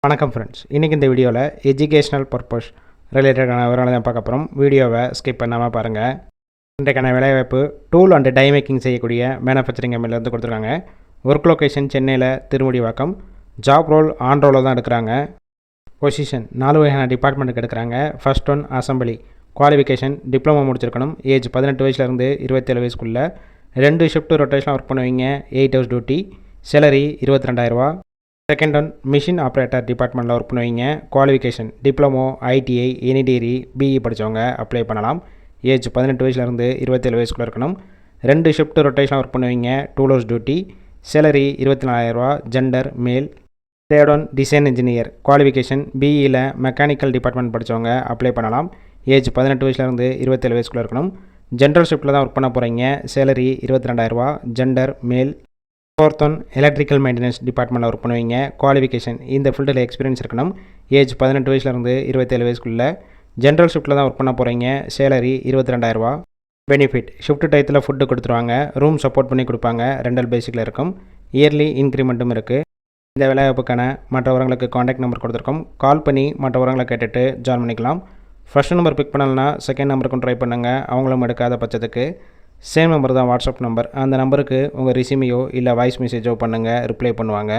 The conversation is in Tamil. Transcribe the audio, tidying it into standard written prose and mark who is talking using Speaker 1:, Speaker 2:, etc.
Speaker 1: வணக்கம் ஃப்ரெண்ட்ஸ், இன்றைக்கி இந்த வீடியோவில் எஜுகேஷ்னல் பர்பஸ் ரிலேட்டடான விவரங்களை தான் பார்க்க போகிறோம். வீடியோவை ஸ்கிப் பண்ணாமல் பாருங்கள். இன்றைக்கான வேலைவாய்ப்பு டூல் அண்ட் டை மேக்கிங் செய்யக்கூடிய மேனுஃபேக்சரிங் கம்பெனிலேருந்து கொடுத்துருக்காங்க. ஒர்க் லொக்கேஷன் சென்னையில் திருமுடிவாக்கம். ஜாப் ரோல் ஆன் ரோலில் தான் எடுக்கிறாங்க. பொசிஷன் 4 வகையான டிபார்ட்மெண்ட்டுக்கு எடுக்கிறாங்க. First one assembly. Qualification diploma முடிச்சிருக்கணும். ஏஜ் 18 வயசுலேருந்து 27 வயசுக்குள்ளே. 2 ஷிஃப்ட் ரொட்டேஷனாக ஒர்க் பண்ணுவீங்க. 8 hours duty. Salary 22,000. Second one machine operator டிபார்ட்மெண்ட்டில் ஒர்க் பண்ணுவீங்க. Qualification diploma, ITI, any degree, BE படித்தவங்க அப்ளை பண்ணலாம். ஏஜ் 18 வயசுலேருந்து 27 வயசுக்குள்ளே இருக்கணும். 2 ஷிஃப்ட் ரொட்டேஷனாக ஒர்க் பண்ணுவீங்க. 2 hours duty. Salary 24,000. Gender male. Third one design engineer. Qualification பிஇயில் மெக்கானிக்கல் டிபார்ட்மெண்ட் படித்தவங்க அப்ளை பண்ணலாம். ஏஜ் 18 வயசுலேருந்து 27 வயசுக்குள்ளே இருக்கணும். ஜென்ரல் ஷிஃப்ட்டில் தான் ஒர்க் பண்ண போகிறீங்க. சேலரி 22,000. ஜெண்டர் மேல். ஃபோர்த் ஒன் எலக்ட்ரிக்கல் மெயின்டெனன்ஸ் டிபார்ட்மெண்ட்டில் ஒர்க் பண்ணுவீங்க. குவாலிஃபிகேஷன் இந்த ஃபீல்டில் எக்ஸ்பீரியன்ஸ் இருக்கணும். ஏஜ் 18 வயசுலேருந்து 27 வயசுக்குள்ளே. ஜென்ரல் ஷிஃப்ட்டில் தான் ஒர்க் பண்ண போகிறீங்க. சேலரி 22,000. பெனிஃபிட் ஷிஃப்ட் டயத்தில் ஃபுட்டு கொடுத்துருவாங்க. ரூம் சப்போர்ட் பண்ணி கொடுப்பாங்க. ரெண்டல் பேசிக்கில் இருக்கும். இயர்லி இன்க்ரிமெண்ட்டும் இருக்குது. இந்த வேலைவாய்ப்புக்கான மற்ற விவரங்களுக்கு காண்டாக்ட் நம்பர் கொடுத்துருக்கோம். கால் பண்ணி மற்ற விவரங்களை கேட்டுட்டு ஜாயின் பண்ணிக்கலாம். ஃபர்ஸ்ட் நம்பர் பிக் பண்ணலன்னா செகண்ட் நம்பருக்கும் ட்ரை பண்ணுங்கள். அவங்களும் எடுக்காத பட்சத்துக்கு சேம் நம்பர் தான் வாட்ஸ்அப் நம்பர். அந்த நம்பருக்கு உங்கள் ரெஸ்யூமையோ இல்லை வாய்ஸ் மெசேஜோ பண்ணுங்கள், ரிப்ளை பண்ணுவாங்க.